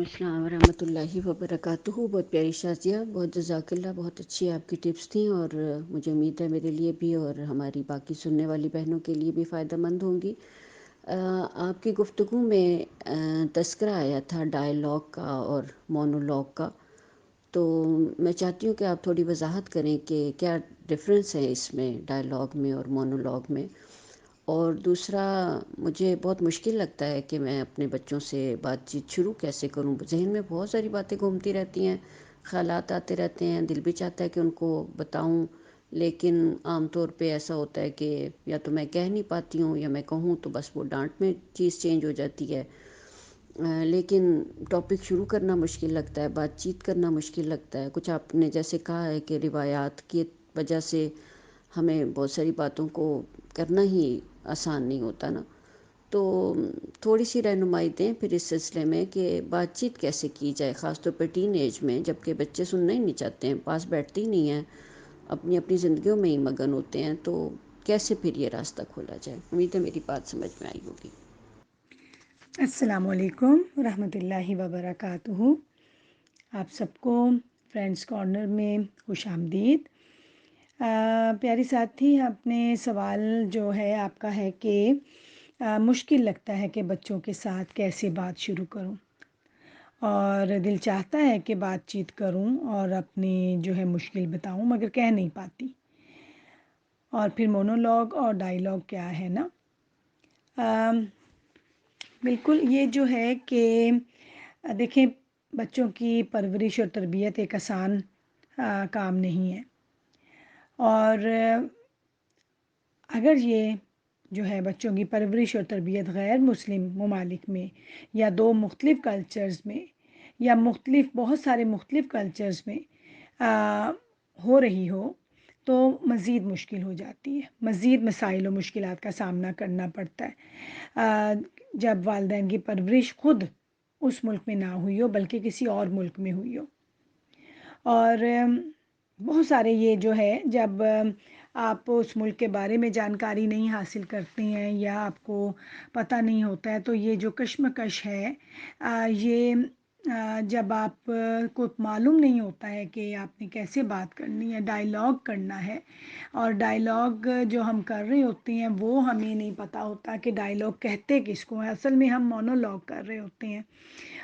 السلام ورحمۃ اللہ وبرکاتہ۔ بہت پیاری شازیہ، بہت جزاک اللہ، بہت اچھی آپ کی ٹپس تھیں، اور مجھے امید ہے میرے لیے بھی اور ہماری باقی سننے والی بہنوں کے لیے بھی فائدہ مند ہوں گی۔ آپ کی گفتگو میں تذکرہ آیا تھا ڈائلاگ کا اور مونولوگ کا، تو میں چاہتی ہوں کہ آپ تھوڑی وضاحت کریں کہ کیا ڈفرینس ہے اس میں، ڈائلاگ میں اور مونولوگ میں۔ اور دوسرا، مجھے بہت مشکل لگتا ہے کہ میں اپنے بچوں سے بات چیت شروع کیسے کروں۔ ذہن میں بہت ساری باتیں گھومتی رہتی ہیں، خیالات آتے رہتے ہیں، دل بھی چاہتا ہے کہ ان کو بتاؤں، لیکن عام طور پہ ایسا ہوتا ہے کہ یا تو میں کہہ نہیں پاتی ہوں، یا میں کہوں تو بس وہ ڈانٹ میں چیز چینج ہو جاتی ہے۔ لیکن ٹاپک شروع کرنا مشکل لگتا ہے، بات چیت کرنا مشکل لگتا ہے۔ کچھ آپ نے جیسے کہا ہے کہ روایات کی وجہ سے ہمیں بہت ساری باتوں کو کرنا ہی آسان نہیں ہوتا نا، تو تھوڑی سی رہنمائی دیں پھر اس سلسلے میں کہ بات چیت کیسے کی جائے، خاص طور پہ ٹین ایج میں، جب کہ بچے سننا ہی نہیں چاہتے ہیں، پاس بیٹھتے ہی نہیں ہیں، اپنی اپنی زندگیوں میں ہی مگن ہوتے ہیں، تو کیسے پھر یہ راستہ کھولا جائے۔ امید ہے میری بات سمجھ میں آئی ہوگی۔ السلام علیکم ورحمۃ اللہ وبرکاتہ۔ آپ سب کو فرینڈس کارنر میں خوش آمدید۔ پیاری ساتھی، اپنے سوال جو ہے آپ کا ہے کہ مشکل لگتا ہے کہ بچوں کے ساتھ کیسے بات شروع کروں، اور دل چاہتا ہے کہ بات چیت کروں اور اپنی جو ہے مشکل بتاؤں، مگر کہہ نہیں پاتی۔ اور پھر مونولوگ اور ڈائلاگ کیا ہے نا، بالکل یہ جو ہے کہ دیکھیں، بچوں کی پرورش اور تربیت ایک آسان کام نہیں ہے، اور اگر یہ جو ہے بچوں کی پرورش اور تربیت غیر مسلم ممالک میں یا دو مختلف کلچرز میں یا بہت سارے مختلف کلچرز میں ہو رہی ہو تو مزید مشکل ہو جاتی ہے، مزید مسائل و مشکلات کا سامنا کرنا پڑتا ہے جب والدین کی پرورش خود اس ملک میں نہ ہوئی ہو بلکہ کسی اور ملک میں ہوئی ہو۔ اور بہت سارے یہ جو ہے، جب آپ اس ملک کے بارے میں جانکاری نہیں حاصل کرتے ہیں یا آپ کو پتہ نہیں ہوتا ہے، تو یہ جو کشمکش ہے، یہ جب آپ کو معلوم نہیں ہوتا ہے کہ آپ نے کیسے بات کرنی ہے، ڈائلاگ کرنا ہے، اور ڈائلاگ جو ہم کر رہے ہوتے ہیں وہ ہمیں نہیں پتہ ہوتا کہ ڈائلاگ کہتے کس کو ہیں، اصل میں ہم مونولوگ کر رہے ہوتے ہیں،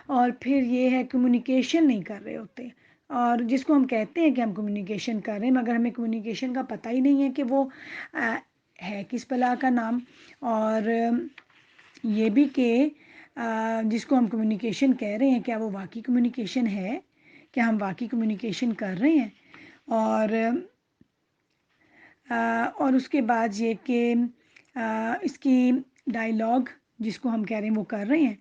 اور پھر یہ ہے کمیونیکیشن نہیں کر رہے ہوتے، اور جس کو ہم کہتے ہیں کہ ہم کمیونیکیشن کر رہے ہیں، مگر ہمیں کمیونیکیشن کا پتہ ہی نہیں ہے کہ وہ ہے کس بلا کا نام، اور یہ بھی کہ جس کو ہم کمیونیکیشن کہہ رہے ہیں کیا وہ واقعی کمیونیکیشن ہے، کیا ہم واقعی کمیونیکیشن کر رہے ہیں، اور اس کے بعد یہ کہ اس کی ڈائلاگ جس کو ہم کہہ رہے ہیں وہ کر رہے ہیں،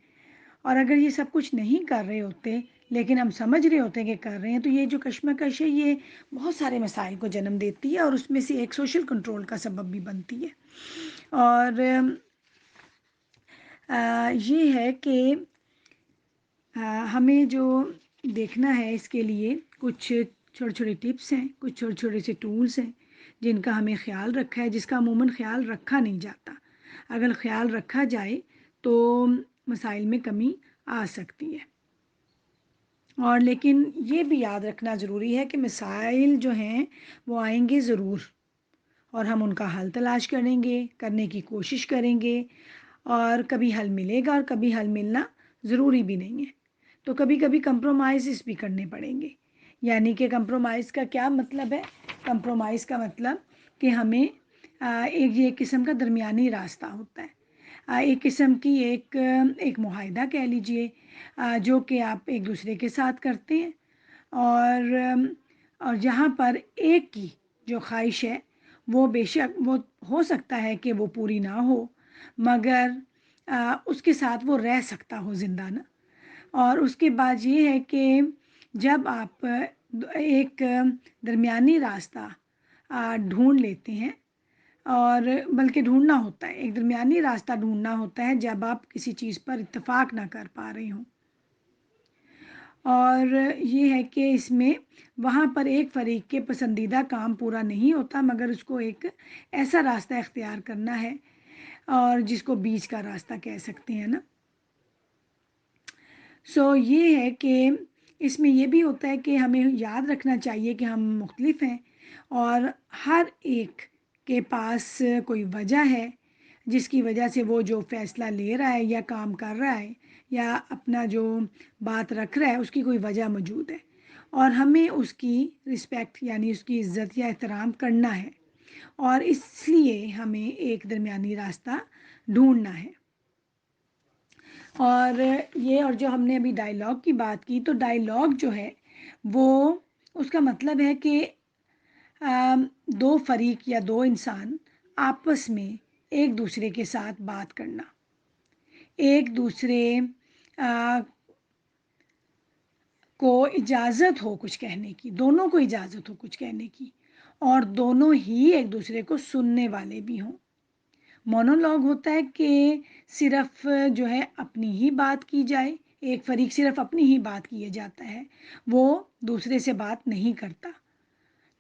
اور اگر یہ سب کچھ نہیں کر رہے ہوتے لیکن ہم سمجھ رہے ہوتے ہیں کہ کر رہے ہیں، تو یہ جو کشمکش ہے یہ بہت سارے مسائل کو جنم دیتی ہے، اور اس میں سے ایک سوشل کنٹرول کا سبب بھی بنتی ہے۔ اور یہ ہے کہ ہمیں جو دیکھنا ہے، اس کے لیے کچھ چھوٹے چھوٹے ٹپس ہیں، کچھ چھوٹے چھوٹے سے ٹولز ہیں جن کا ہمیں خیال رکھا ہے، جس کا عموماً خیال رکھا نہیں جاتا۔ اگر خیال رکھا جائے تو مسائل میں کمی آ سکتی ہے، اور لیکن یہ بھی یاد رکھنا ضروری ہے کہ مسائل جو ہیں وہ آئیں گے ضرور، اور ہم ان کا حل تلاش کریں گے، کرنے کی کوشش کریں گے، اور کبھی حل ملے گا اور کبھی حل ملنا ضروری بھی نہیں ہے، تو کبھی کبھی کمپرومائزز بھی کرنے پڑیں گے۔ یعنی کہ کمپرومائز کا کیا مطلب ہے؟ کمپرومائز کا مطلب کہ ہمیں ایک قسم کا درمیانی راستہ ہوتا ہے، ایک قسم کی ایک معاہدہ کہہ لیجئے، جو کہ آپ ایک دوسرے کے ساتھ کرتے ہیں، اور جہاں پر ایک کی جو خواہش ہے وہ بے شک وہ ہو سکتا ہے کہ وہ پوری نہ ہو، مگر اس کے ساتھ وہ رہ سکتا ہو زندہ نا۔ اور اس کے بعد یہ ہے کہ جب آپ ایک درمیانی راستہ ڈھونڈ لیتے ہیں، اور بلکہ ڈھونڈنا ہوتا ہے، ایک درمیانی راستہ ڈھونڈنا ہوتا ہے جب آپ کسی چیز پر اتفاق نہ کر پا رہے ہوں، اور یہ ہے کہ اس میں وہاں پر ایک فریق کے پسندیدہ کام پورا نہیں ہوتا، مگر اس کو ایک ایسا راستہ اختیار کرنا ہے، اور جس کو بیچ کا راستہ کہہ سکتے ہیں نا۔ یہ ہے کہ اس میں یہ بھی ہوتا ہے کہ ہمیں یاد رکھنا چاہیے کہ ہم مختلف ہیں، اور ہر ایک کے پاس کوئی وجہ ہے جس کی وجہ سے وہ جو فیصلہ لے رہا ہے یا کام کر رہا ہے یا اپنا جو بات رکھ رہا ہے، اس کی کوئی وجہ موجود ہے، اور ہمیں اس کی رسپیکٹ یعنی اس کی عزت یا احترام کرنا ہے، اور اس لیے ہمیں ایک درمیانی راستہ ڈھونڈنا ہے۔ اور یہ، اور جو ہم نے ابھی ڈائیلاگ کی بات کی، تو ڈائیلاگ جو ہے وہ، اس کا مطلب ہے کہ دو فریق یا دو انسان آپس میں ایک دوسرے کے ساتھ بات کرنا، ایک دوسرے کو اجازت ہو کچھ کہنے کی، دونوں کو اجازت ہو کچھ کہنے کی، اور دونوں ہی ایک دوسرے کو سننے والے بھی ہوں۔ مونولوگ ہوتا ہے کہ صرف جو ہے اپنی ہی بات کی جائے، ایک فریق صرف اپنی ہی بات کیے جاتا ہے، وہ دوسرے سے بات نہیں کرتا،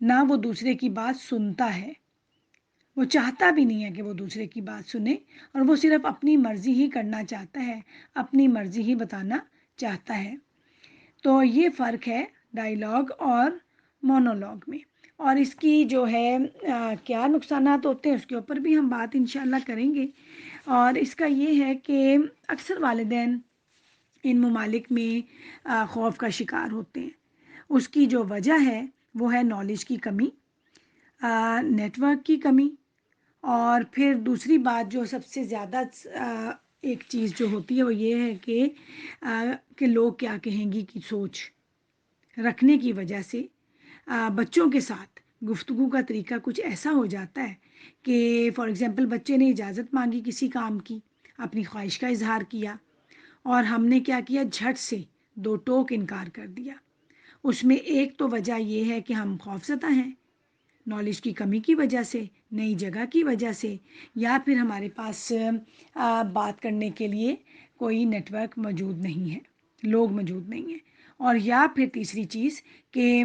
نہ وہ دوسرے کی بات سنتا ہے، وہ چاہتا بھی نہیں ہے کہ وہ دوسرے کی بات سنے، اور وہ صرف اپنی مرضی ہی کرنا چاہتا ہے، اپنی مرضی ہی بتانا چاہتا ہے۔ تو یہ فرق ہے ڈائیلاگ اور مونولوگ میں، اور اس کی جو ہے کیا نقصانات ہوتے ہیں اس کے اوپر بھی ہم بات انشاءاللہ کریں گے۔ اور اس کا یہ ہے کہ اکثر والدین ان ممالک میں خوف کا شکار ہوتے ہیں۔ اس کی جو وجہ ہے وہ ہے نالج کی کمی، نیٹ ورک کی کمی، اور پھر دوسری بات جو سب سے زیادہ ایک چیز جو ہوتی ہے وہ یہ ہے کہ لوگ کیا کہیں گی کی سوچ رکھنے کی وجہ سے بچوں کے ساتھ گفتگو کا طریقہ کچھ ایسا ہو جاتا ہے کہ فار ایگزامپل بچے نے اجازت مانگی کسی کام کی، اپنی خواہش کا اظہار کیا، اور ہم نے کیا کیا، جھٹ سے دو ٹوک انکار کر دیا۔ اس میں ایک تو وجہ یہ ہے کہ ہم خوفزدہ ہیں، نالج کی کمی کی وجہ سے، نئی جگہ کی وجہ سے، یا پھر ہمارے پاس بات کرنے کے لیے کوئی نیٹ ورک موجود نہیں ہے، لوگ موجود نہیں ہیں، اور یا پھر تیسری چیز کہ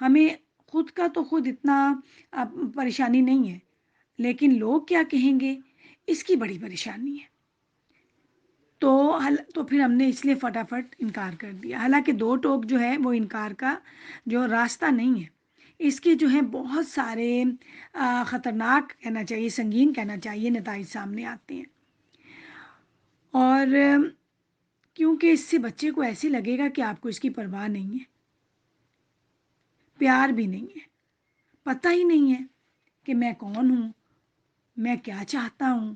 ہمیں خود کا تو خود اتنا پریشانی نہیں ہے، لیکن لوگ کیا کہیں گے اس کی بڑی پریشانی ہے، تو پھر ہم نے اس لیے فٹافٹ انکار کر دیا، حالانکہ دو ٹوک جو ہے وہ انکار کا جو راستہ نہیں ہے، اس کے جو ہیں بہت سارے خطرناک کہنا چاہیے، سنگین کہنا چاہیے نتائج سامنے آتے ہیں، اور کیونکہ اس سے بچے کو ایسے لگے گا کہ آپ کو اس کی پرواہ نہیں ہے، پیار بھی نہیں ہے، پتہ ہی نہیں ہے کہ میں کون ہوں، میں کیا چاہتا ہوں،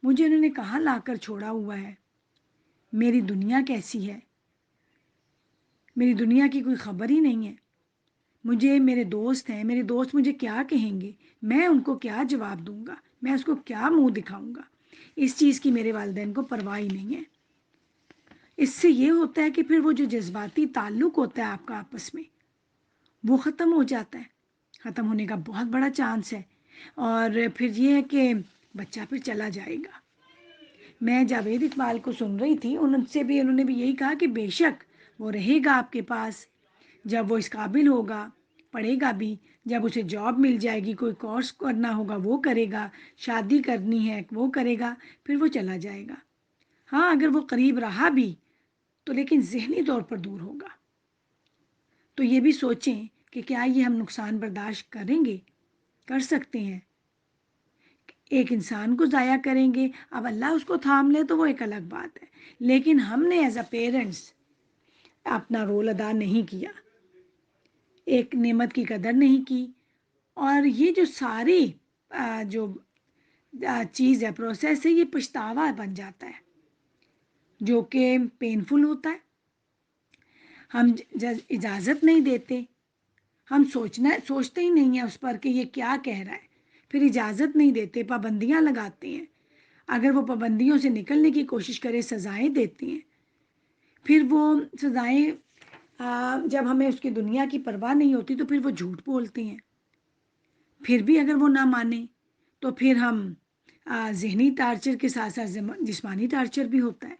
مجھے انہوں نے کہاں لا کر چھوڑا ہوا ہے، میری دنیا کیسی ہے، میری دنیا کی کوئی خبر ہی نہیں ہے، مجھے میرے دوست ہیں، میرے دوست مجھے کیا کہیں گے، میں ان کو کیا جواب دوں گا، میں اس کو کیا منہ دکھاؤں گا، اس چیز کی میرے والدین کو پرواہ ہی نہیں ہے۔ اس سے یہ ہوتا ہے کہ پھر وہ جو جذباتی تعلق ہوتا ہے آپ کا آپس میں وہ ختم ہو جاتا ہے، ختم ہونے کا بہت بڑا چانس ہے، اور پھر یہ ہے کہ بچہ پھر چلا جائے گا۔ میں جاوید اقبال کو سن رہی تھی، انہوں نے بھی یہی کہا کہ بے شک وہ رہے گا آپ کے پاس، جب وہ اس قابل ہوگا پڑھے گا بھی، جب اسے جاب مل جائے گی، کوئی کورس کرنا ہوگا وہ کرے گا، شادی کرنی ہے وہ کرے گا، پھر وہ چلا جائے گا۔ ہاں اگر وہ قریب رہا بھی تو لیکن ذہنی طور پر دور ہوگا، تو یہ بھی سوچیں کہ کیا یہ ہم نقصان برداشت کریں گے، کر سکتے ہیں، ایک انسان کو ضائع کریں گے، اب اللہ اس کو تھام لے تو وہ ایک الگ بات ہے، لیکن ہم نے ایز اے پیرنٹس اپنا رول ادا نہیں کیا، ایک نعمت کی قدر نہیں کی، اور یہ جو ساری جو چیز ہے، پروسیس ہے، یہ پچھتاوا بن جاتا ہے جو کہ پینفل ہوتا ہے۔ ہم اجازت نہیں دیتے، ہم سوچتے ہی نہیں ہیں اس پر کہ یہ کیا کہہ رہا ہے، پھر اجازت نہیں دیتے، پابندیاں لگاتے ہیں، اگر وہ پابندیوں سے نکلنے کی کوشش کرے سزائیں دیتے ہیں، پھر وہ سزائیں جب ہمیں اس کی دنیا کی پرواہ نہیں ہوتی تو پھر وہ جھوٹ بولتے ہیں، پھر بھی اگر وہ نہ مانے تو پھر ہم ذہنی ٹارچر کے ساتھ ساتھ جسمانی ٹارچر بھی ہوتا ہے،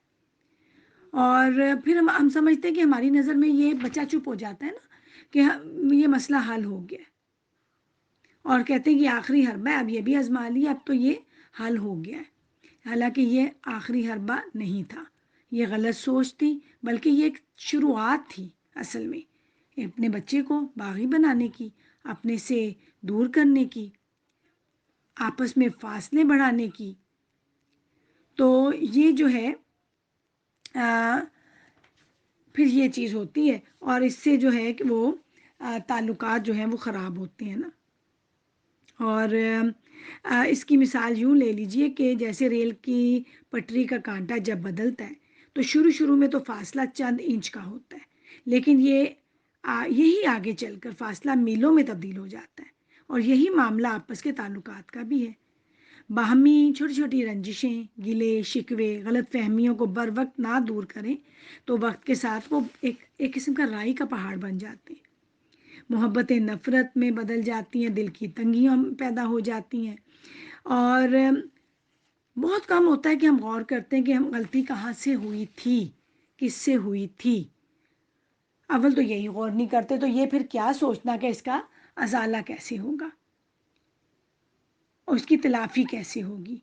اور پھر ہم سمجھتے ہیں کہ ہماری نظر میں یہ بچہ چپ ہو جاتا ہے نا کہ یہ مسئلہ حل ہو گیا ہے، اور کہتے ہیں کہ آخری حربہ ہے، اب یہ بھی آزما لیا، اب تو یہ حل ہو گیا ہے، حالانکہ یہ آخری حربہ نہیں تھا، یہ غلط سوچ تھی، بلکہ یہ ایک شروعات تھی اصل میں اپنے بچے کو باغی بنانے کی، اپنے سے دور کرنے کی، آپس میں فاصلے بڑھانے کی۔ تو یہ جو ہے پھر یہ چیز ہوتی ہے، اور اس سے جو ہے کہ وہ تعلقات جو ہیں وہ خراب ہوتے ہیں نا۔ اور اس کی مثال یوں لے لیجئے کہ جیسے ریل کی پٹری کا کانٹا جب بدلتا ہے تو شروع میں تو فاصلہ چند انچ کا ہوتا ہے، لیکن یہی آگے چل کر فاصلہ میلوں میں تبدیل ہو جاتا ہے۔ اور یہی معاملہ آپس کے تعلقات کا بھی ہے۔ باہمی چھوٹی چھوٹی رنجشیں، گلے شکوے، غلط فہمیوں کو بر وقت نہ دور کریں تو وقت کے ساتھ وہ ایک قسم کا رائی کا پہاڑ بن جاتے ہیں۔ محبتیں نفرت میں بدل جاتی ہیں، دل کی تنگیاں پیدا ہو جاتی ہیں، اور بہت کم ہوتا ہے کہ ہم غور کرتے ہیں کہ ہم غلطی کہاں سے ہوئی تھی، کس سے ہوئی تھی۔ اول تو یہی غور نہیں کرتے، تو یہ پھر کیا سوچنا کہ اس کا ازالہ کیسے ہوگا اور اس کی تلافی کیسے ہوگی،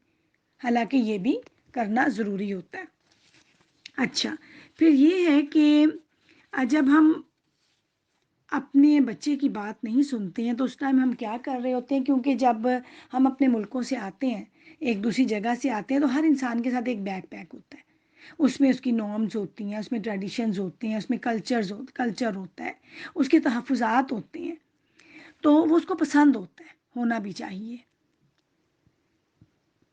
حالانکہ یہ بھی کرنا ضروری ہوتا ہے۔ اچھا، پھر یہ ہے کہ جب ہم اپنے بچے کی بات نہیں سنتے ہیں تو اس ٹائم ہم کیا کر رہے ہوتے ہیں، کیونکہ جب ہم اپنے ملکوں سے آتے ہیں، ایک دوسری جگہ سے آتے ہیں، تو ہر انسان کے ساتھ ایک بیک پیک ہوتا ہے، اس میں اس کی نارمز ہوتی ہیں، اس میں ٹریڈیشنز ہوتے ہیں، اس میں کلچر ہوتا ہے، اس کے تحفظات ہوتے ہیں، تو وہ اس کو پسند ہوتا ہے، ہونا بھی چاہیے۔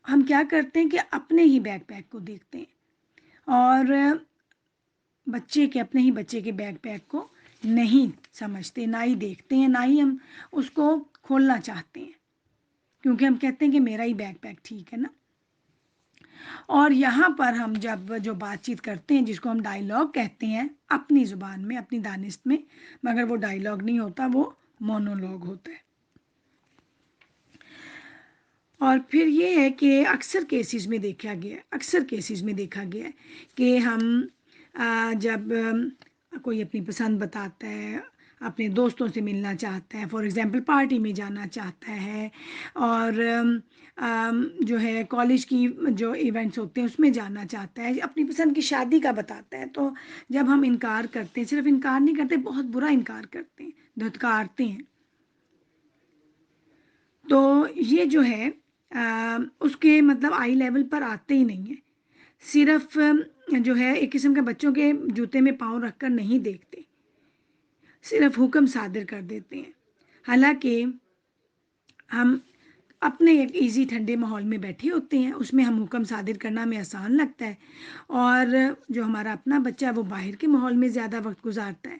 ہم کیا کرتے ہیں کہ اپنے ہی بیک پیک کو دیکھتے ہیں، اور اپنے ہی بچے کے بیک پیک کو نہیں سمجھتے، نہ ہی دیکھتے ہیں، نہ ہی ہم اس کو کھولنا چاہتے ہیں، کیونکہ ہم کہتے ہیں کہ میرا ہی بیک پیک ٹھیک ہے نا۔ اور یہاں پر ہم جب جو بات چیت کرتے ہیں، جس کو ہم ڈائیلاگ کہتے ہیں اپنی زبان میں، اپنی دانست میں، مگر وہ ڈائیلاگ نہیں ہوتا، وہ مونولوگ ہوتا ہے۔ اور پھر یہ ہے کہ اکثر کیسز میں دیکھا گیا ہے کہ ہم جب کوئی اپنی پسند بتاتا ہے، اپنے دوستوں سے ملنا چاہتا ہے، فار ایگزامپل پارٹی میں جانا چاہتا ہے، اور جو ہے کالج کی جو ایونٹس ہوتے ہیں اس میں جانا چاہتا ہے، اپنی پسند کی شادی کا بتاتا ہے، تو جب ہم انکار کرتے ہیں، صرف انکار نہیں کرتے، بہت برا انکار کرتے ہیں، دھتکارتے ہیں، تو یہ جو ہے اس کے مطلب آئی لیول پر آتے ہی نہیں ہیں، صرف جو ہے ایک قسم کے بچوں کے جوتے میں پاؤں رکھ کر نہیں دیکھتے، صرف حکم صادر کر دیتے ہیں، حالانکہ ہم اپنے ایک ایزی ٹھنڈے ماحول میں بیٹھے ہوتے ہیں، اس میں ہم حکم صادر کرنا ہمیں آسان لگتا ہے، اور جو ہمارا اپنا بچہ ہے وہ باہر کے ماحول میں زیادہ وقت گزارتا ہے،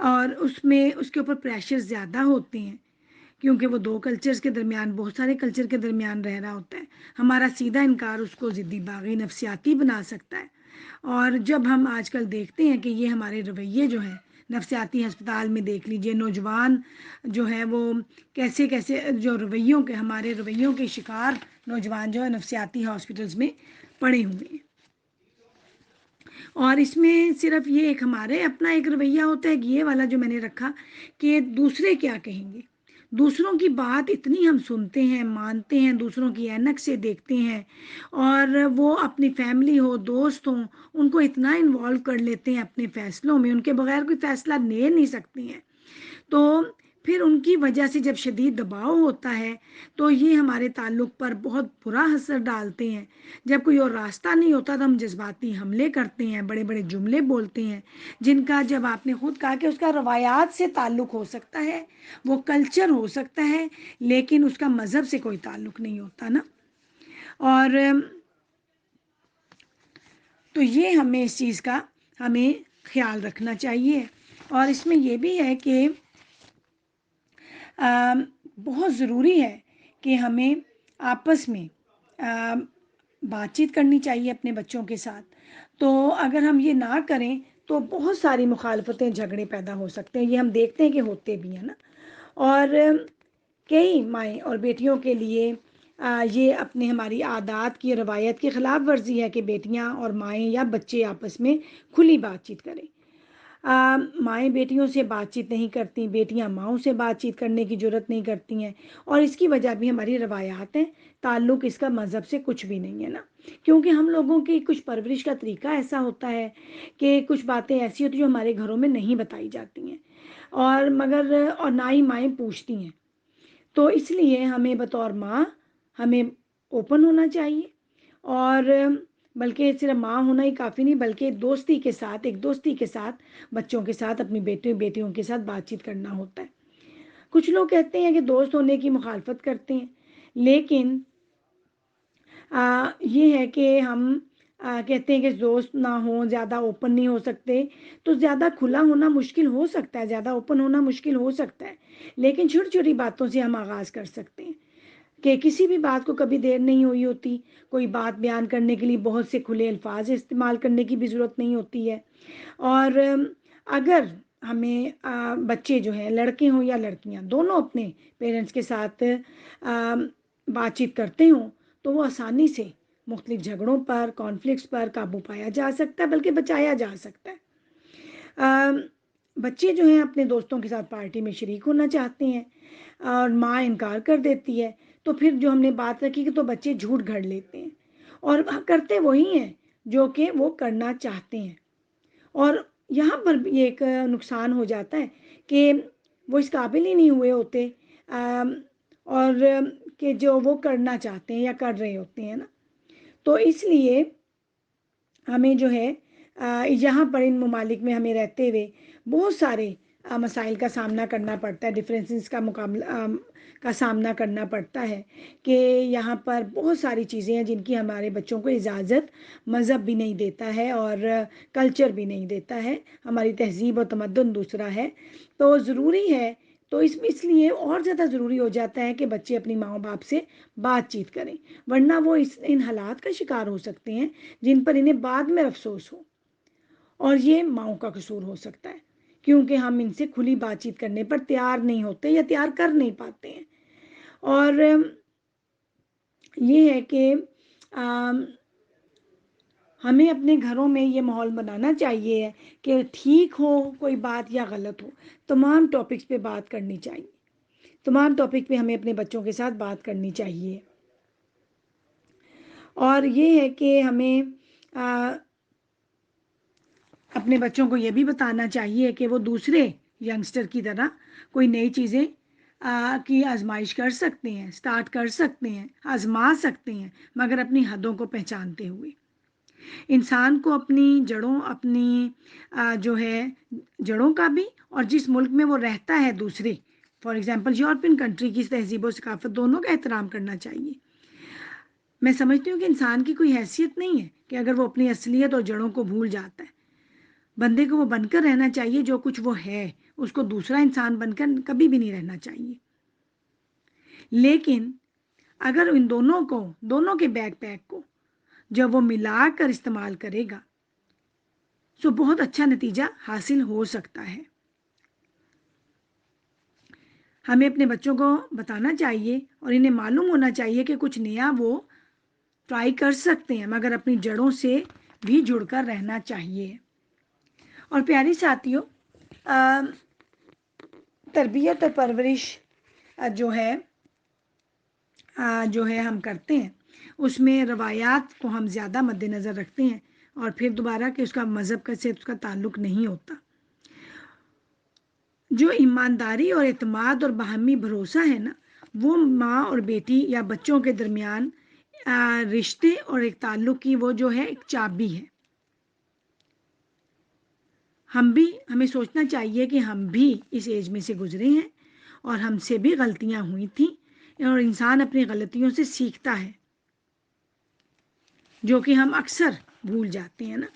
اور اس میں اس کے اوپر پریشر زیادہ ہوتے ہیں، کیونکہ وہ دو کلچرز کے درمیان، بہت سارے کلچر کے درمیان رہ رہا ہوتا ہے۔ ہمارا سیدھا انکار اس کو ضدی، باغی، نفسیاتی بنا سکتا ہے، اور جب ہم آج کل دیکھتے ہیں کہ یہ ہمارے رویے جو ہیں، نفسیاتی ہسپتال میں دیکھ لیجئے، نوجوان جو ہے وہ کیسے جو ہمارے رویوں کے شکار نوجوان جو ہے نفسیاتی ہاسپٹلز میں پڑے ہوئے ہیں، اور اس میں صرف یہ ایک ہمارے اپنا ایک رویہ ہوتا ہے، یہ والا جو میں نے رکھا کہ دوسرے کیا کہیں گے، دوسروں کی بات اتنی ہم سنتے ہیں، مانتے ہیں، دوسروں کی اینک سے دیکھتے ہیں، اور وہ اپنی فیملی ہو، دوست ہوں، ان کو اتنا انوالو کر لیتے ہیں اپنے فیصلوں میں، ان کے بغیر کوئی فیصلہ لے نہیں سکتے ہیں، تو پھر ان کی وجہ سے جب شدید دباؤ ہوتا ہے تو یہ ہمارے تعلق پر بہت برا اثر ڈالتے ہیں۔ جب کوئی اور راستہ نہیں ہوتا تو ہم جذباتی حملے کرتے ہیں، بڑے بڑے جملے بولتے ہیں، جن کا جب آپ نے خود کہا کہ اس کا روایات سے تعلق ہو سکتا ہے، وہ کلچر ہو سکتا ہے، لیکن اس کا مذہب سے کوئی تعلق نہیں ہوتا نا۔ اور تو یہ ہمیں اس چیز کا ہمیں خیال رکھنا چاہیے، اور اس میں یہ بھی ہے کہ بہت ضروری ہے کہ ہمیں آپس میں بات چیت کرنی چاہیے اپنے بچوں کے ساتھ، تو اگر ہم یہ نہ کریں تو بہت ساری مخالفتیں، جھگڑے پیدا ہو سکتے ہیں، یہ ہم دیکھتے ہیں کہ ہوتے بھی ہیں نا۔ اور کئی مائیں اور بیٹیوں کے لیے یہ اپنے ہماری عادات کی، روایت کی خلاف ورزی ہے کہ بیٹیاں اور مائیں یا بچے آپس میں کھلی بات چیت کریں، مائیں بیٹیوں سے بات چیت نہیں کرتی، بیٹیاں ماؤں سے بات چیت کرنے کی جرت نہیں کرتی ہیں، اور اس کی وجہ بھی ہماری روایات ہیں، تعلق اس کا مذہب سے کچھ بھی نہیں ہے نا، کیونکہ ہم لوگوں کی کچھ پرورش کا طریقہ ایسا ہوتا ہے کہ کچھ باتیں ایسی ہوتی ہیں جو ہمارے گھروں میں نہیں بتائی جاتی ہیں، اور نہ ہی مائیں پوچھتی ہیں، تو اس لیے ہمیں بطور ماں ہمیں اوپن ہونا چاہیے، اور بلکہ صرف ماں ہونا ہی کافی نہیں، بلکہ ایک دوستی کے ساتھ بچوں کے ساتھ، اپنی بیٹیوں کے ساتھ بات چیت کرنا ہوتا ہے۔ کچھ لوگ کہتے ہیں کہ دوست ہونے کی مخالفت کرتے ہیں، لیکن یہ ہے کہ ہم کہتے ہیں کہ دوست نہ ہوں، زیادہ اوپن نہیں ہو سکتے، تو زیادہ کھلا ہونا مشکل ہو سکتا ہے، زیادہ اوپن ہونا مشکل ہو سکتا ہے، لیکن چھوٹی چھوٹی باتوں سے ہم آغاز کر سکتے ہیں کہ کسی بھی بات کو کبھی دیر نہیں ہوئی ہوتی، کوئی بات بیان کرنے کے لیے بہت سے کھلے الفاظ استعمال کرنے کی بھی ضرورت نہیں ہوتی ہے، اور اگر ہمیں بچے جو ہیں، لڑکے ہوں یا لڑکیاں، دونوں اپنے پیرنٹس کے ساتھ بات چیت کرتے ہوں، تو وہ آسانی سے مختلف جھگڑوں پر، کانفلکٹس پر قابو پایا جا سکتا ہے، بلکہ بچایا جا سکتا ہے۔ بچے جو ہیں اپنے دوستوں کے ساتھ پارٹی میں شریک ہونا چاہتے ہیں، اور ماں انکار کر دیتی ہے، تو پھر جو ہم نے بات رکھی کہ تو بچے جھوٹ گھڑ لیتے ہیں، اور کرتے وہی ہیں جو کہ وہ کرنا چاہتے ہیں، اور یہاں پر بھی ایک نقصان ہو جاتا ہے کہ وہ اس قابل ہی نہیں ہوئے ہوتے، اور کہ جو وہ کرنا چاہتے ہیں یا کر رہے ہوتے ہیں نا، تو اس لیے ہمیں جو ہے یہاں پر ان ممالک میں ہمیں رہتے ہوئے بہت سارے مسائل کا سامنا کرنا پڑتا ہے، ڈفرینسز کا کا سامنا کرنا پڑتا ہے، کہ یہاں پر بہت ساری چیزیں ہیں جن کی ہمارے بچوں کو اجازت مذہب بھی نہیں دیتا ہے، اور کلچر بھی نہیں دیتا ہے، ہماری تہذیب و تمدن دوسرا ہے، تو ضروری ہے، تو اس لیے اور زیادہ ضروری ہو جاتا ہے کہ بچے اپنی ماں باپ سے بات چیت کریں، ورنہ وہ ان حالات کا شکار ہو سکتے ہیں جن پر انہیں بعد میں افسوس ہو، اور یہ ماؤں کا قصور ہو سکتا ہے، کیونکہ ہم ان سے کھلی بات چیت کرنے پر تیار نہیں ہوتے یا تیار کر نہیں پاتے ہیں، اور یہ ہے کہ ہمیں اپنے گھروں میں یہ ماحول بنانا چاہیے کہ ٹھیک ہو کوئی بات یا غلط ہو، تمام ٹاپکس پہ بات کرنی چاہیے، تمام ٹاپک پہ ہمیں اپنے بچوں کے ساتھ بات کرنی چاہیے، اور یہ ہے کہ ہمیں اپنے بچوں کو یہ بھی بتانا چاہیے کہ وہ دوسرے ینگسٹر کی طرح کوئی نئی چیزیں کی آزمائش کر سکتے ہیں، سٹارٹ کر سکتے ہیں، آزما سکتے ہیں، مگر اپنی حدوں کو پہچانتے ہوئے۔ انسان کو اپنی جڑوں، اپنی جو ہے جڑوں کا بھی، اور جس ملک میں وہ رہتا ہے دوسرے، فار ایگزامپل یورپین کنٹری کی تہذیب و ثقافت، دونوں کا احترام کرنا چاہیے۔ میں سمجھتی ہوں کہ انسان کی کوئی حیثیت نہیں ہے کہ اگر وہ اپنی اصلیت اور جڑوں کو بھول جاتا ہے، بندے کو وہ بن کر رہنا چاہیے جو کچھ وہ ہے، اس کو دوسرا انسان بن کر کبھی بھی نہیں رہنا چاہیے، لیکن اگر ان دونوں کے بیک پیک کو جب وہ ملا کر استعمال کرے گا تو بہت اچھا نتیجہ حاصل ہو سکتا ہے۔ ہمیں اپنے بچوں کو بتانا چاہیے اور انہیں معلوم ہونا چاہیے کہ کچھ نیا وہ ٹرائی کر سکتے ہیں، مگر اپنی جڑوں سے بھی جڑ کر رہنا چاہیے۔ اور پیاری ساتھیوں، تربیت اور پرورش جو ہے ہم کرتے ہیں، اس میں روایات کو ہم زیادہ مد نظر رکھتے ہیں، اور پھر دوبارہ کہ اس کا مذہب سے اس کا تعلق نہیں ہوتا۔ جو ایمانداری اور اعتماد اور باہمی بھروسہ ہے نا، وہ ماں اور بیٹی یا بچوں کے درمیان رشتے اور ایک تعلق کی وہ جو ہے ایک چابی ہے۔ ہمیں سوچنا چاہیے کہ ہم بھی اس ایج میں سے گزرے ہیں، اور ہم سے بھی غلطیاں ہوئی تھیں، اور انسان اپنی غلطیوں سے سیکھتا ہے، جو کہ ہم اکثر بھول جاتے ہیں نا۔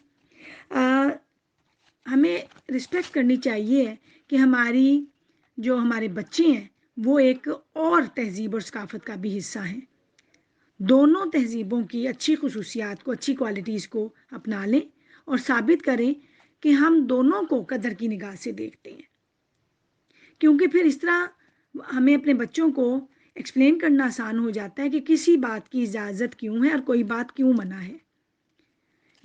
ہمیں رسپیکٹ کرنی چاہیے کہ ہمارے بچے ہیں وہ ایک اور تہذیب اور ثقافت کا بھی حصہ ہیں، دونوں تہذیبوں کی اچھی خصوصیات کو، اچھی کوالٹیز کو اپنا لیں، اور ثابت کریں کہ ہم دونوں کو قدر کی نگاہ سے دیکھتے ہیں، کیونکہ پھر اس طرح ہمیں اپنے بچوں کو ایکسپلین کرنا آسان ہو جاتا ہے کہ کسی بات کی اجازت کیوں ہے اور کوئی بات کیوں منع ہے۔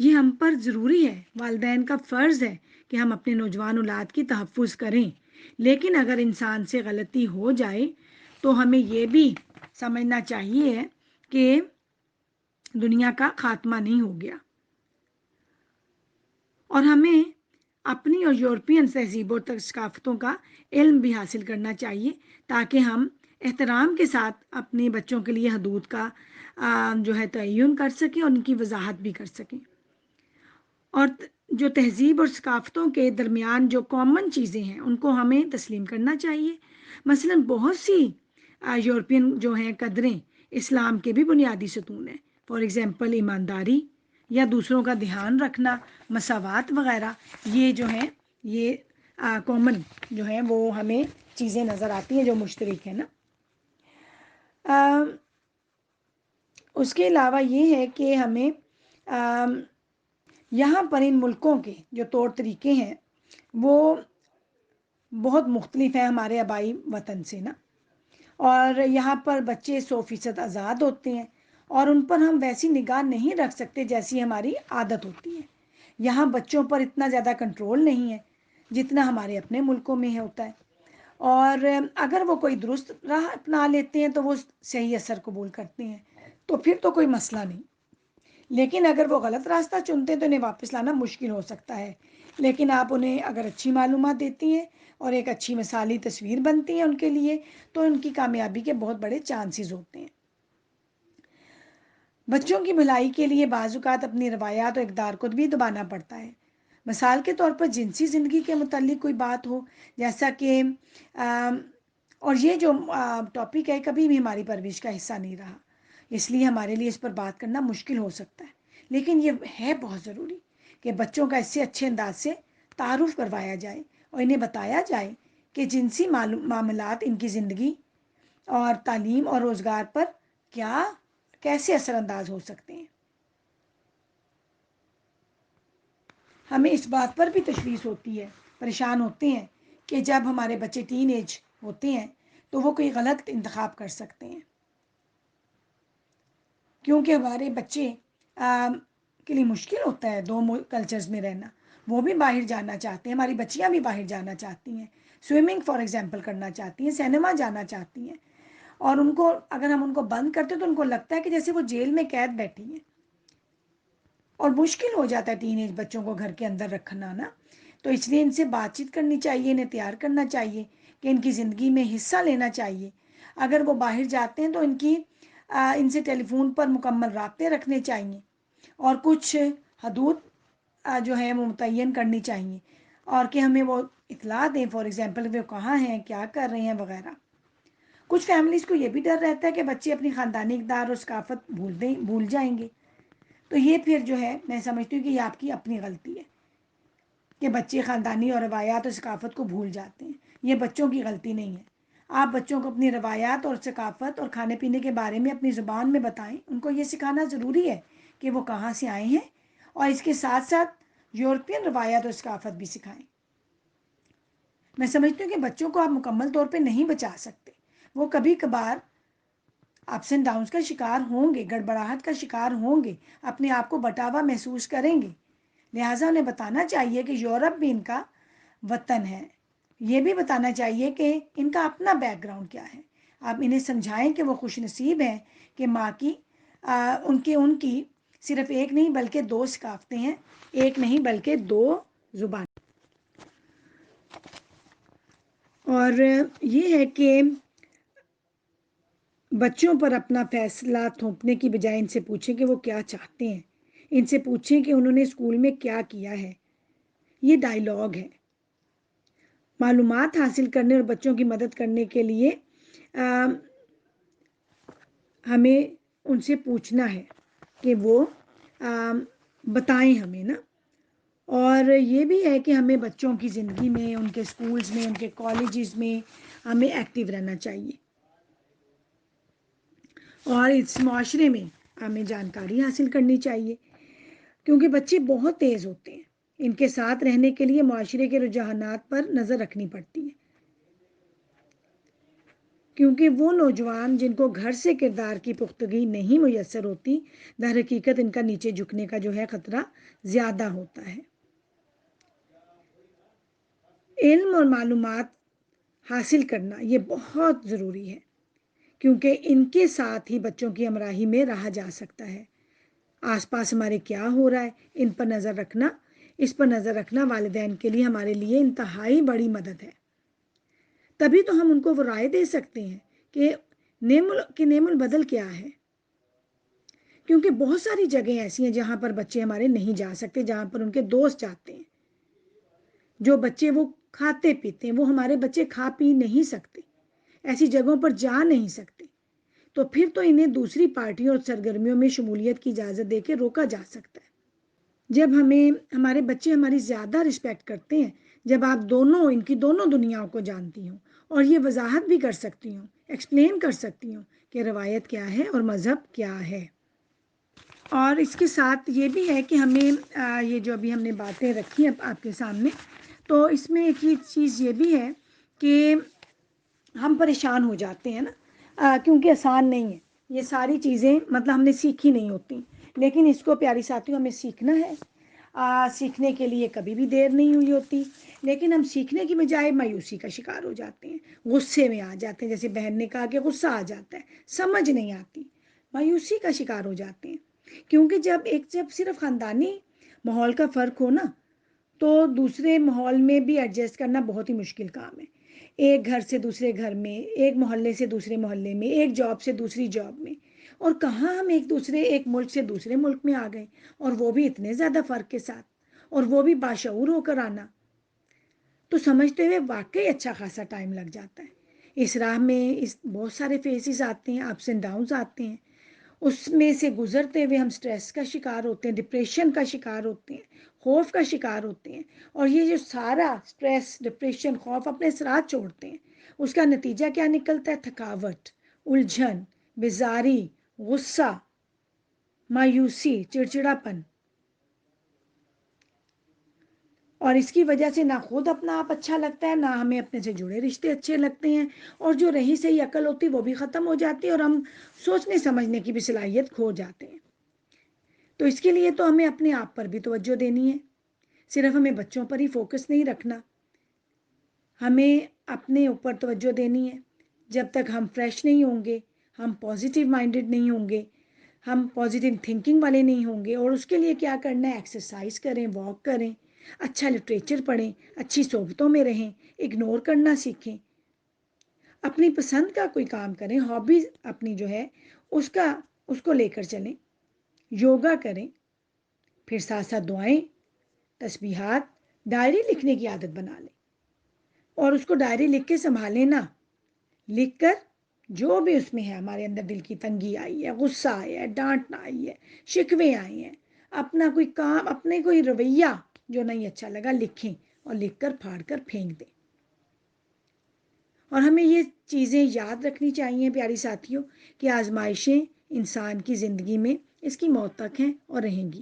یہ ہم پر ضروری ہے، والدین کا فرض ہے کہ ہم اپنے نوجوان اولاد کی تحفظ کریں، لیکن اگر انسان سے غلطی ہو جائے تو ہمیں یہ بھی سمجھنا چاہیے کہ دنیا کا خاتمہ نہیں ہو گیا، اور ہمیں اپنی اور یورپین تہذیبوں ثقافتوں کا علم بھی حاصل کرنا چاہیے تاکہ ہم احترام کے ساتھ اپنے بچوں کے لیے حدود کا جو ہے تعین کر سکیں اور ان کی وضاحت بھی کر سکیں، اور جو تہذیب اور ثقافتوں کے درمیان جو کامن چیزیں ہیں ان کو ہمیں تسلیم کرنا چاہیے۔ مثلا بہت سی یورپین جو ہیں قدریں اسلام کے بھی بنیادی ستون ہیں، فار ایگزامپل ایمانداری یا دوسروں کا دھیان رکھنا، مساوات وغیرہ، یہ جو ہیں یہ کامن جو ہیں وہ ہمیں چیزیں نظر آتی ہیں جو مشترک ہیں نا۔ اس کے علاوہ یہ ہے کہ ہمیں یہاں پر ان ملکوں کے جو طور طریقے ہیں وہ بہت مختلف ہیں ہمارے آبائی وطن سے نا، اور یہاں پر بچے 100% آزاد ہوتے ہیں اور ان پر ہم ویسی نگاہ نہیں رکھ سکتے جیسی ہماری عادت ہوتی ہے۔ یہاں بچوں پر اتنا زیادہ کنٹرول نہیں ہے جتنا ہمارے اپنے ملکوں میں ہوتا ہے، اور اگر وہ کوئی درست راہ اپنا لیتے ہیں تو وہ صحیح اثر قبول کرتے ہیں تو پھر تو کوئی مسئلہ نہیں، لیکن اگر وہ غلط راستہ چنتے ہیں تو انہیں واپس لانا مشکل ہو سکتا ہے، لیکن آپ انہیں اگر اچھی معلومات دیتی ہیں اور ایک اچھی مثالی تصویر بنتی ہے ان کے لیے تو ان کی کامیابی کے بہت بڑے چانسز ہوتے ہیں۔ بچوں کی بھلائی کے لیے بعض اوقات اپنی روایات اور اقدار کو بھی دبانا پڑتا ہے، مثال کے طور پر جنسی زندگی کے متعلق کوئی بات ہو، جیسا کہ اور یہ جو ٹاپک ہے کبھی بھی ہماری پرورش کا حصہ نہیں رہا، اس لیے ہمارے لیے اس پر بات کرنا مشکل ہو سکتا ہے، لیکن یہ ہے بہت ضروری کہ بچوں کا اس سے اچھے انداز سے تعارف کروایا جائے اور انہیں بتایا جائے کہ جنسی معاملات ان کی زندگی اور تعلیم اور روزگار پر کیسے اثر انداز ہو سکتے ہیں۔ ہمیں اس بات پر بھی تشویش ہوتی ہے، پریشان ہوتے ہیں کہ جب ہمارے بچے ٹین ایج ہوتے ہیں تو وہ کوئی غلط انتخاب کر سکتے ہیں، کیونکہ ہمارے بچے کے لیے مشکل ہوتا ہے دو کلچرز میں رہنا، وہ بھی باہر جانا چاہتے ہیں، ہماری بچیاں بھی باہر جانا چاہتی ہیں، سوئمنگ فار ایگزامپل کرنا چاہتی ہیں، سینما جانا چاہتی ہیں، اور ان کو اگر ہم ان کو بند کرتے تو ان کو لگتا ہے کہ جیسے وہ جیل میں قید بیٹھی ہیں، اور مشکل ہو جاتا ہے ٹین ایج بچوں کو گھر کے اندر رکھنا نا، تو اس لیے ان سے بات چیت کرنی چاہیے، انہیں تیار کرنا چاہیے کہ ان کی زندگی میں حصہ لینا چاہیے، اگر وہ باہر جاتے ہیں تو ان سے ٹیلی فون پر مکمل رابطے رکھنے چاہیے اور کچھ حدود جو ہے وہ متعین کرنی چاہیے، اور کہ ہمیں وہ اطلاع دیں، فار ایگزامپل وہ کہاں ہیں، کیا کر رہے ہیں وغیرہ۔ کچھ فیملیز کو یہ بھی ڈر رہتا ہے کہ بچے اپنی خاندانی اقدار اور ثقافت بھول جائیں گے، تو یہ پھر جو ہے میں سمجھتی ہوں کہ یہ آپ کی اپنی غلطی ہے کہ بچے خاندانی اور روایات اور ثقافت کو بھول جاتے ہیں، یہ بچوں کی غلطی نہیں ہے۔ آپ بچوں کو اپنی روایات اور ثقافت اور کھانے پینے کے بارے میں اپنی زبان میں بتائیں، ان کو یہ سکھانا ضروری ہے کہ وہ کہاں سے آئے ہیں، اور اس کے ساتھ ساتھ یورپین روایات اور ثقافت بھی سکھائیں۔ میں سمجھتی ہوں کہ بچوں کو آپ مکمل طور پہ نہیں بچا سکتے، وہ کبھی کبھار اپس اینڈ ڈاؤنس کا شکار ہوں گے، گڑبڑاہٹ کا شکار ہوں گے، اپنے آپ کو بٹا ہوا محسوس کریں گے، لہٰذا انہیں بتانا چاہیے کہ یورپ بھی ان کا وطن ہے، یہ بھی بتانا چاہیے کہ ان کا اپنا بیک گراؤنڈ کیا ہے، آپ انہیں سمجھائیں کہ وہ خوش نصیب ہیں کہ ماں کی ان کی صرف ایک نہیں بلکہ دو ثقافتیں ہیں، ایک نہیں بلکہ دو زبان، اور یہ ہے کہ بچوں پر اپنا فیصلہ تھوپنے کی بجائے ان سے پوچھیں کہ وہ کیا چاہتے ہیں، ان سے پوچھیں کہ انہوں نے اسکول میں کیا کیا ہے، یہ ڈائیلاگ ہے۔ معلومات حاصل کرنے اور بچوں کی مدد کرنے کے لیے ہمیں ان سے پوچھنا ہے کہ وہ بتائیں ہمیں نا، اور یہ بھی ہے کہ ہمیں بچوں کی زندگی میں، ان کے اسکولز میں، ان کے کالجز میں ہمیں ایکٹیو رہنا چاہیے، اور اس معاشرے میں ہمیں جانکاری حاصل کرنی چاہیے، کیونکہ بچے بہت تیز ہوتے ہیں، ان کے ساتھ رہنے کے لیے معاشرے کے رجحانات پر نظر رکھنی پڑتی ہے، کیونکہ وہ نوجوان جن کو گھر سے کردار کی پختگی نہیں میسر ہوتی، در حقیقت ان کا نیچے جھکنے کا جو ہے خطرہ زیادہ ہوتا ہے۔ علم اور معلومات حاصل کرنا یہ بہت ضروری ہے، کیونکہ ان کے ساتھ ہی بچوں کی ہمراہی میں رہا جا سکتا ہے۔ آس پاس ہمارے کیا ہو رہا ہے اس پر نظر رکھنا والدین کے لیے ہمارے لیے انتہائی بڑی مدد ہے۔ تبھی تو ہم ان کو وہ رائے دے سکتے ہیں کہ نعم البدل کیا ہے، کیونکہ بہت ساری جگہیں ایسی ہیں جہاں پر بچے ہمارے نہیں جا سکتے، جہاں پر ان کے دوست جاتے ہیں۔ جو بچے وہ کھاتے پیتے ہیں وہ ہمارے بچے کھا پی نہیں سکتے، ایسی جگہوں پر جا نہیں سکتے، تو پھر تو انہیں دوسری پارٹیوں اور سرگرمیوں میں شمولیت کی اجازت دے کے روکا جا سکتا ہے۔ جب ہمارے بچے ہماری زیادہ رسپیکٹ کرتے ہیں، جب آپ ان کی دونوں دنیاؤں کو جانتی ہوں اور یہ وضاحت بھی کر سکتی ہوں، ایکسپلین کر سکتی ہوں کہ روایت کیا ہے اور مذہب کیا ہے۔ اور اس کے ساتھ یہ بھی ہے کہ ہمیں یہ جو ابھی ہم نے باتیں رکھی ہیں آپ کے سامنے، تو اس میں ایک یہ چیز یہ بھی ہے کہ ہم پریشان ہو جاتے ہیں نا، کیونکہ آسان نہیں ہے یہ ساری چیزیں، مطلب ہم نے سیکھی نہیں ہوتی، لیکن اس کو پیاری ساتھیوں ہمیں سیکھنا ہے۔ سیکھنے کے لیے کبھی بھی دیر نہیں ہوئی ہوتی، لیکن ہم سیکھنے کی بجائے مایوسی کا شکار ہو جاتے ہیں، غصے میں آ جاتے ہیں، جیسے بہن نے کہا کہ غصہ آ جاتا ہے، سمجھ نہیں آتی، مایوسی کا شکار ہو جاتے ہیں، کیونکہ جب صرف خاندانی ماحول کا فرق ہو نا، تو دوسرے ماحول میں بھی ایڈجسٹ کرنا بہت ہی مشکل کام ہے۔ ایک گھر سے دوسرے گھر میں، ایک محلے سے دوسرے محلے میں، ایک جاب سے دوسری جاب میں، اور کہاں ہم ایک ملک سے دوسرے ملک میں آ گئے، اور وہ بھی اتنے زیادہ فرق کے ساتھ، اور وہ بھی باشعور ہو کر آنا، تو سمجھتے ہوئے واقعی اچھا خاصا ٹائم لگ جاتا ہے۔ اس راہ میں بہت سارے فیزز آتے ہیں، اپس اینڈ ڈاؤنز آتے ہیں، اس میں سے گزرتے ہوئے ہم سٹریس کا شکار ہوتے ہیں، ڈپریشن کا شکار ہوتے ہیں، خوف کا شکار ہوتے ہیں، اور یہ جو سارا سٹریس، ڈپریشن، خوف اپنے اثرات چھوڑتے ہیں۔ اس کا نتیجہ کیا نکلتا ہے؟ تھکاوٹ، الجھن، بیزاری، غصہ، مایوسی، چڑچڑاپن، اور اس کی وجہ سے نہ خود اپنا آپ اچھا لگتا ہے، نہ ہمیں اپنے سے جڑے رشتے اچھے لگتے ہیں، اور جو رہی سہی عقل ہوتی وہ بھی ختم ہو جاتی ہے، اور ہم سوچنے سمجھنے کی بھی صلاحیت کھو جاتے ہیں۔ تو اس کے لیے تو ہمیں اپنے آپ پر بھی توجہ دینی ہے، صرف ہمیں بچوں پر ہی فوکس نہیں رکھنا، ہمیں اپنے اوپر توجہ دینی ہے۔ جب تک ہم فریش نہیں ہوں گے، ہم پازیٹیو مائنڈڈ نہیں ہوں گے، ہم پازیٹیو تھنکنگ والے نہیں ہوں گے، اور اس کے لیے کیا کرنا ہے؟ ایکسرسائز کریں، واک کریں، اچھا لٹریچر پڑھیں، اچھی صحبتوں میں رہیں، اگنور کرنا سیکھیں، اپنی پسند کا کوئی کام کریں، ہابیز اپنی جو ہے اس کو لے کر چلیں، یوگا کریں، پھر ساتھ ساتھ دعائیں، تسبیحات، ڈائری لکھنے کی عادت بنا لیں، اور اس کو ڈائری لکھ کے سنبھالیں نا، لکھ کر جو بھی اس میں ہے، ہمارے اندر دل کی تنگی آئی ہے، غصہ آیا ہے، ڈانٹنا آئی ہے، شکوے آئی ہیں، اپنا کوئی کام، اپنے کوئی رویہ جو نہیں اچھا لگا لکھیں، اور لکھ کر پھاڑ کر پھینک دیں۔ اور ہمیں یہ چیزیں یاد رکھنی چاہیے پیاری ساتھیوں کہ آزمائشیں انسان کی زندگی میں اس کی موت تک ہیں اور رہیں گی۔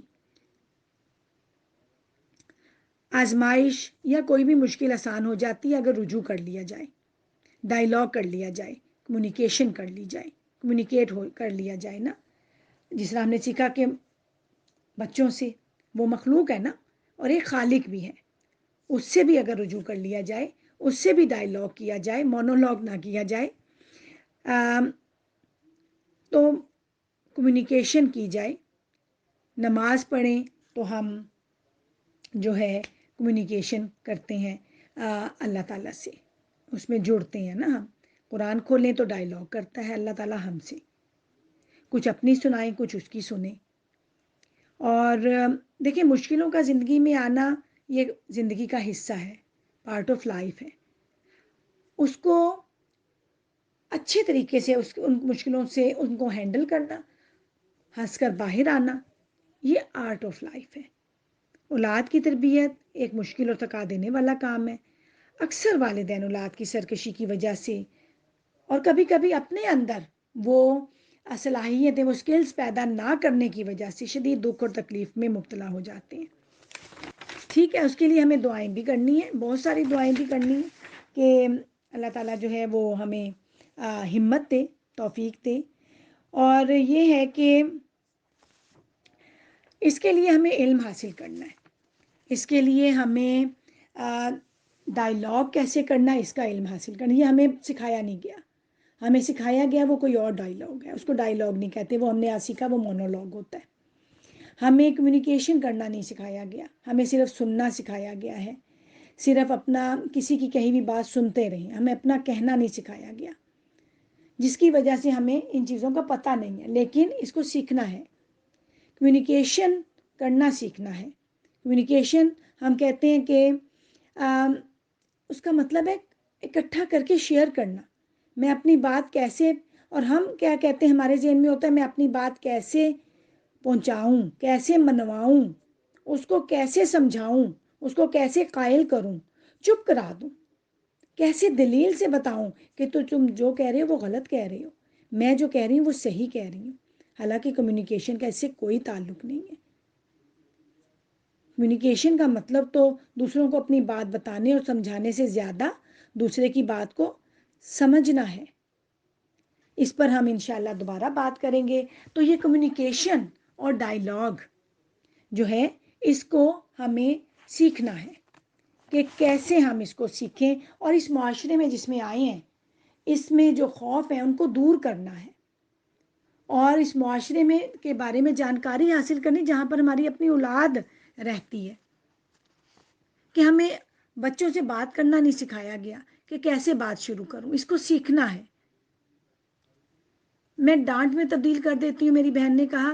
آزمائش یا کوئی بھی مشکل آسان ہو جاتی ہے اگر رجوع کر لیا جائے، ڈائلاگ کر لیا جائے، کمیونیکیشن کر لی جائے، کر لیا جائے نا، جس طرح ہم نے سیکھا کہ بچوں سے، وہ مخلوق ہے نا، اور ایک خالق بھی ہے، اس سے بھی اگر رجوع کر لیا جائے، اس سے بھی ڈائلاگ کیا جائے، مونولوگ نہ کیا جائے، تو کمیونیکیشن کی جائے، نماز پڑھیں تو ہم جو ہے کمیونیکیشن کرتے ہیں اللہ تعالیٰ سے، اس میں جڑتے ہیں نا ہم، قرآن کھولیں تو ڈائلاگ کرتا ہے اللہ تعالیٰ ہم سے، کچھ اپنی سنائیں، کچھ اس کی سنیں۔ اور دیکھیں، مشکلوں کا زندگی میں آنا یہ زندگی کا حصہ ہے، پارٹ آف لائف ہے، اس کو اچھے طریقے سے ان مشکلوں سے ان کو ہینڈل کرنا، ہنس کر باہر آنا، یہ آرٹ آف لائف ہے۔ اولاد کی تربیت ایک مشکل اور تھکا دینے والا کام ہے۔ اکثر والدین اولاد کی سرکشی کی وجہ سے اور کبھی کبھی اپنے اندر وہ صلاحیتیں، وہ سکلز پیدا نہ کرنے کی وجہ سے شدید دکھ اور تکلیف میں مبتلا ہو جاتے ہیں۔ ٹھیک ہے، اس کے لیے ہمیں دعائیں بھی کرنی ہیں، بہت ساری دعائیں بھی کرنی ہیں کہ اللہ تعالیٰ جو ہے وہ ہمیں ہمت دے، توفیق دے. اور یہ ہے کہ اس کے لیے ہمیں علم حاصل کرنا ہے. اس کے لیے ہمیں ڈائلاگ کیسے کرنا ہے اس کا علم حاصل کرنا. یہ ہمیں سکھایا نہیں گیا. ہمیں سکھایا گیا وہ کوئی اور ڈائلاگ ہے، اس کو ڈائلاگ نہیں کہتے، وہ ہم نے سیکھا وہ مونولوگ ہوتا ہے. ہمیں کمیونیکیشن کرنا نہیں سکھایا گیا، ہمیں صرف سننا سکھایا گیا ہے. صرف اپنا کسی کی کہی ہوئی بات سنتے رہیں، ہمیں اپنا کہنا نہیں سکھایا گیا، جس کی وجہ سے ہمیں ان چیزوں کا پتہ نہیں ہے. لیکن اس کو سیکھنا ہے، کمیونیکیشن کرنا سیکھنا ہے. کمیونیکیشن ہم کہتے ہیں کہ اس کا مطلب ہے اکٹھا کر کے شیئر کرنا. میں اپنی بات کیسے، اور ہم کیا کہتے ہیں ہمارے ذہن میں ہوتا ہے میں اپنی بات کیسے پہنچاؤں، کیسے منواؤں، اس کو کیسے سمجھاؤں، اس کو کیسے قائل کروں، چپ کرا دوں، کیسے دلیل سے بتاؤں کہ تم جو کہہ رہے ہو وہ غلط کہہ رہے ہو، میں جو کہہ رہی ہوں وہ صحیح کہہ رہی ہوں. حالانکہ کمیونیکیشن کا اس سے کوئی تعلق نہیں ہے. کمیونیکیشن کا مطلب تو دوسروں کو اپنی بات بتانے اور سمجھانے سے زیادہ دوسرے کی بات کو سمجھنا ہے. اس پر ہم انشاءاللہ دوبارہ بات کریں گے. تو یہ کمیونیکیشن اور ڈائلاگ جو ہے اس کو ہمیں سیکھنا ہے کہ کیسے ہم اس کو سیکھیں، اور اس معاشرے میں جس میں آئے ہیں اس میں جو خوف ہے ان کو دور کرنا ہے، اور اس معاشرے میں کے بارے میں جانکاری حاصل کرنی جہاں پر ہماری اپنی اولاد رہتی ہے. کہ ہمیں بچوں سے بات کرنا نہیں سکھایا گیا کہ کیسے بات شروع کروں، اس کو سیکھنا ہے. میں ڈانٹ میں تبدیل کر دیتی ہوں، میری بہن نے کہا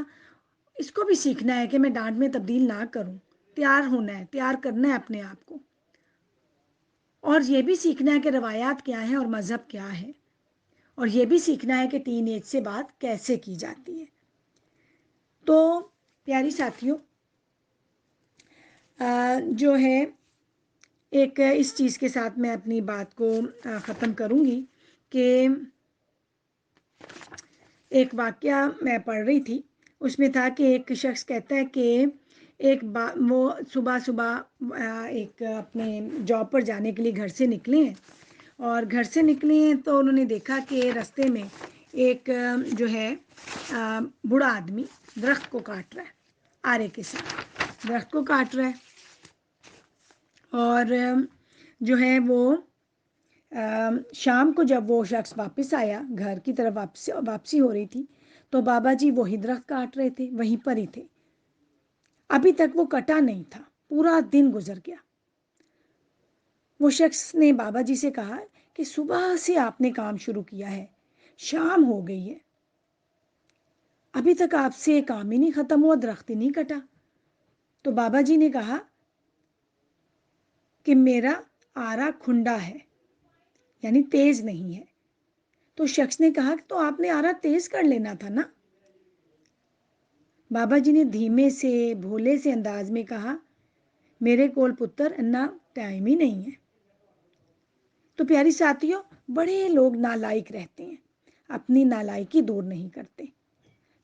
اس کو بھی سیکھنا ہے کہ میں ڈانٹ میں تبدیل نہ کروں. تیار ہونا ہے، تیار کرنا ہے اپنے آپ کو. اور یہ بھی سیکھنا ہے کہ روایات کیا ہیں اور مذہب کیا ہے، اور یہ بھی سیکھنا ہے کہ ٹین ایج سے بات کیسے کی جاتی ہے. تو پیاری ساتھیوں، جو ہے ایک اس چیز کے ساتھ میں اپنی بات کو ختم کروں گی کہ ایک واقعہ میں پڑھ رہی تھی، اس میں تھا کہ ایک شخص کہتا ہے کہ وہ صبح ایک اپنے جاب پر جانے کے لیے گھر سے نکلے ہیں، اور گھر سے نکلے ہیں تو انہوں نے دیکھا کہ راستے میں ایک جو ہے بوڑھا آدمی درخت کو کاٹ رہا ہے، آرے کے ساتھ درخت کو کاٹ رہا ہے. اور جو ہے وہ شام کو جب وہ شخص واپس آیا، گھر کی طرف واپسی ہو رہی تھی، تو بابا جی وہی درخت کاٹ رہے تھے، وہیں پر ہی تھے. ابھی تک وہ کٹا نہیں تھا، پورا دن گزر گیا. وہ شخص نے بابا جی سے کہا کہ صبح سے آپ نے کام شروع کیا ہے، شام ہو گئی ہے، ابھی تک آپ سے کام ہی نہیں ختم ہوا، درخت ہی نہیں کٹا. تو بابا جی نے کہا کہ میرا آرا کھنڈا ہے، یعنی تیز نہیں ہے. تو شخص نے کہا کہ تو آپ نے آرا تیز کر لینا تھا نا. بابا جی نے دھیمے سے بھولے سے انداز میں کہا میرے کول پتر انا ٹائم ہی نہیں ہے. تو پیاری ساتھیوں، بڑے لوگ نالائق رہتے ہیں، اپنی نالائکی دور نہیں کرتے،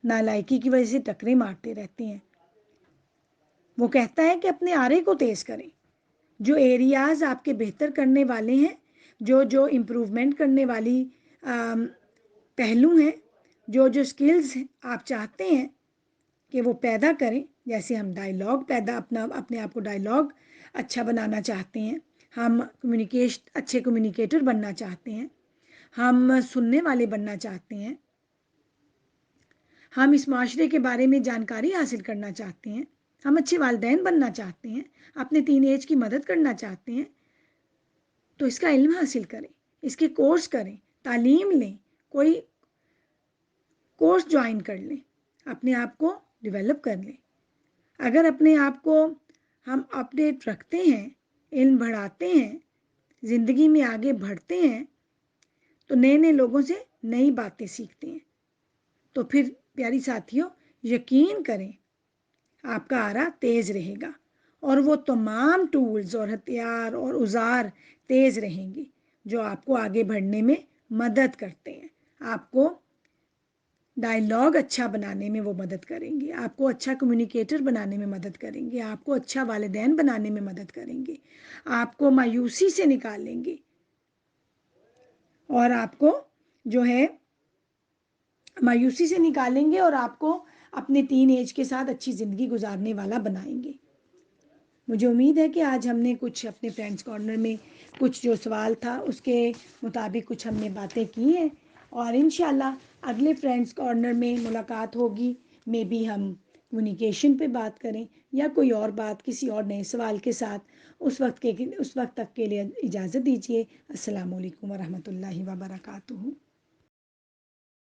نالائکی کی وجہ سے ٹکرے مارتے رہتے ہیں. وہ کہتا ہے کہ اپنے آرے کو تیز کریں. جو ایریاز آپ کے بہتر کرنے والے ہیں، جو امپروومنٹ کرنے والی پہلو ہیں، جو سکلز آپ چاہتے ہیں کہ وہ پیدا کریں، جیسے ہم اپنے آپ کو ڈائلاگ اچھا بنانا چاہتے ہیں، ہم اچھے کمیونیکیٹر بننا چاہتے ہیں، ہم سننے والے بننا چاہتے ہیں، ہم اس معاشرے کے بارے میں جانکاری حاصل کرنا چاہتے ہیں، ہم اچھے والدین بننا چاہتے ہیں، اپنے ٹین ایج کی مدد کرنا چاہتے ہیں، تو اس کا علم حاصل کریں، اس کے کورس کریں، تعلیم لیں، کوئی کورس جوائن کر لیں، اپنے آپ کو ڈیولپ کر لیں. اگر اپنے آپ کو ہم اپڈیٹ رکھتے ہیں، علم بڑھاتے ہیں، زندگی میں آگے بڑھتے ہیں، تو نئے نئے لوگوں سے نئی باتیں سیکھتے ہیں. تو پھر پیاری ساتھیوں، یقین کریں آپ کا آرا تیز رہے گا، اور وہ تمام ٹولز اور ہتھیار اور اوزار تیز رہیں گے جو آپ کو آگے بڑھنے میں مدد کرتے ہیں. آپ کو ڈائلاگ اچھا بنانے میں وہ مدد کریں گے، آپ کو اچھا کمیونیکیٹر بنانے میں مدد کریں گے، آپ کو اچھا والدین بنانے میں مدد کریں گے، آپ کو مایوسی سے نکالیں گے، اور آپ کو جو ہے مایوسی سے نکالیں گے اور آپ کو اپنے ٹین ایج کے ساتھ اچھی زندگی گزارنے والا بنائیں گے۔ مجھے امید ہے کہ آج ہم نے کچھ اپنے فرینڈس کارنر میں کچھ جو سوال تھا اس کے مطابق کچھ ہم نے باتیں کی ہیں، اور انشاءاللہ اگلے فرینڈس کارنر میں ملاقات ہوگی، میں بھی ہم کمیونیکیشن پہ بات کریں یا کوئی اور بات کسی اور نئے سوال کے ساتھ۔ اس وقت تک کے لیے اجازت دیجیے۔ السلام علیکم ورحمۃ اللہ وبرکاتہ۔